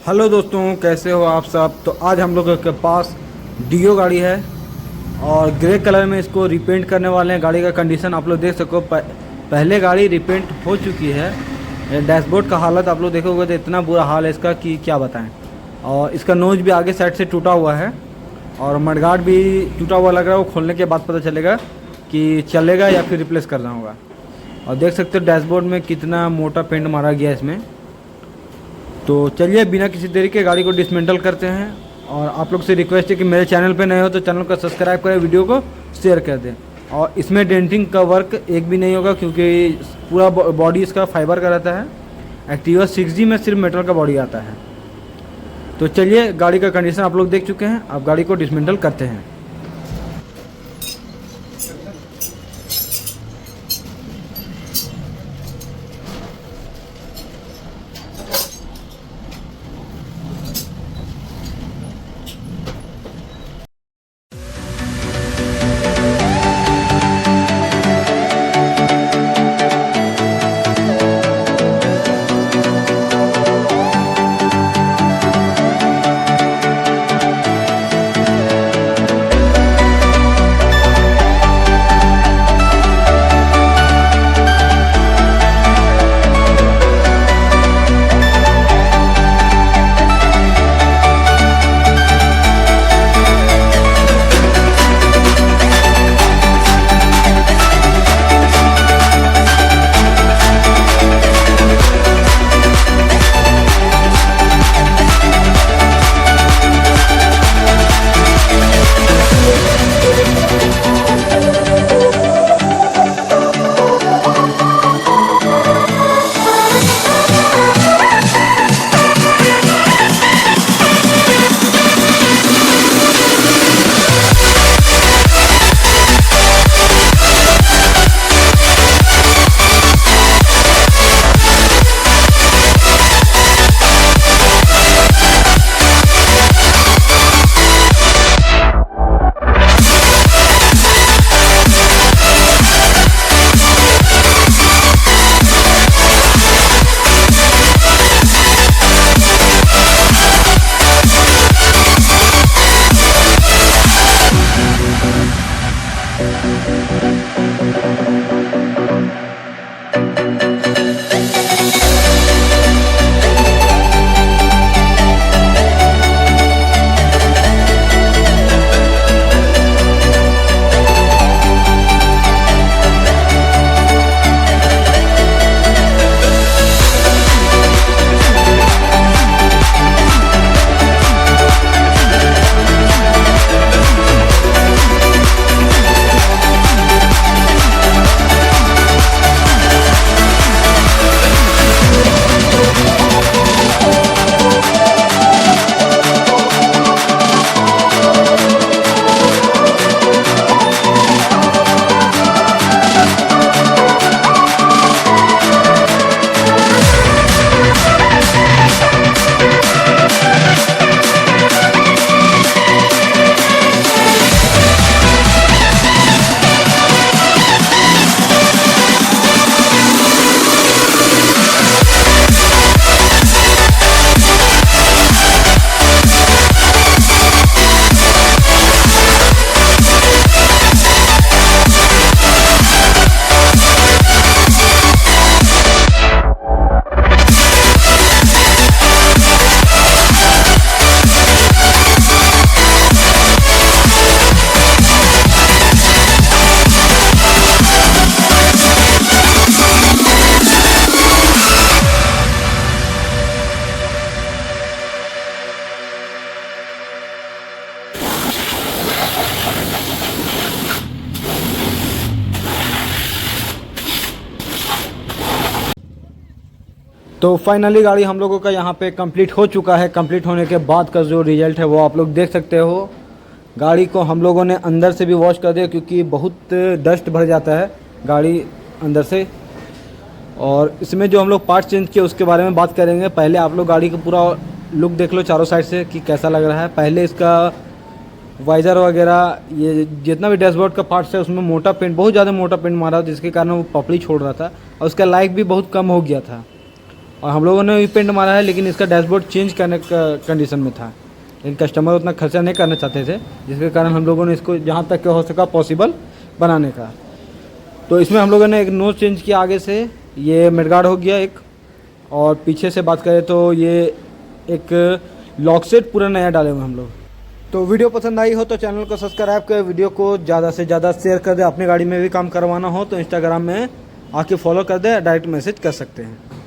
Hello दोस्तों, कैसे हो आप सब। तो आज हम लोगों के पास डियो गाड़ी है और ग्रे कलर में इसको रिपेंट करने वाले हैं। गाड़ी का कंडीशन आप लोग देख सको, पहले गाड़ी रिपेंट हो चुकी है। डैशबोर्ड का हालत आप लोग देखोगे तो इतना बुरा हाल है इसका कि क्या बताएं। और इसका नोज भी आगे साइड से टूटा हुआ है और मडगार्ड भी टूटा हुआ लग रहा है। वो खोलने के बाद पता चलेगा कि चलेगा या फिर रिप्लेस करना होगा। और देख सकते हो डैशबोर्ड में कितना मोटा पेंट मारा गया इसमें। तो चलिए बिना किसी देरी के गाड़ी को डिसमेंटल करते हैं। और आप लोग से रिक्वेस्ट है कि मेरे चैनल पे नए हो तो चैनल को सब्सक्राइब करें, वीडियो को शेयर कर दें। और इसमें डेंटिंग का वर्क एक भी नहीं होगा क्योंकि पूरा बॉडी इसका फाइबर का रहता है। एक्टिवा 6G में सिर्फ मेटल का बॉडी आता है। तो चलिए, गाड़ी का कंडीशन आप लोग देख चुके हैं, अब गाड़ी को डिसमेंटल करते हैं। तो फाइनली गाड़ी हम लोगों का यहाँ पे कंप्लीट हो चुका है। कंप्लीट होने के बाद का जो रिजल्ट है वो आप लोग देख सकते हो। गाड़ी को हम लोगों ने अंदर से भी वॉश कर दिया क्योंकि बहुत डस्ट भर जाता है गाड़ी अंदर से। और इसमें जो हम लोग पार्ट चेंज किए उसके बारे में बात करेंगे। पहले आप लोग गाड़ी का पूरा लुक देख लो चारों साइड से कि कैसा लग रहा है। पहले इसका वाइज़र वगैरह ये जितना भी डैशबोर्ड का पार्ट्स है उसमें मोटा पेंट, बहुत ज़्यादा मोटा पेंट मारा जिसके कारण वो पपड़ी छोड़ रहा था और उसका लाइफ भी बहुत कम हो गया था। और हम लोगों ने भी पेंट मारा है, लेकिन इसका डैशबोर्ड चेंज करने का कंडीशन में था, लेकिन कस्टमर उतना खर्चा नहीं करना चाहते थे, जिसके कारण हम लोगों ने इसको जहाँ तक हो सका पॉसिबल बनाने का। तो इसमें हम लोगों ने एक नोज चेंज किया आगे से, ये मिडगार्ड हो गया एक, और पीछे से बात करें तो ये एक लॉक सेट पूरा नया डाले हुए हम लोग। तो वीडियो पसंद आई हो तो चैनल को सब्सक्राइब कर, वीडियो को ज़्यादा से ज़्यादा शेयर कर दे। अपनी गाड़ी में भी काम करवाना हो तो इंस्टाग्राम में आके फॉलो कर दे, डायरेक्ट मैसेज कर सकते हैं।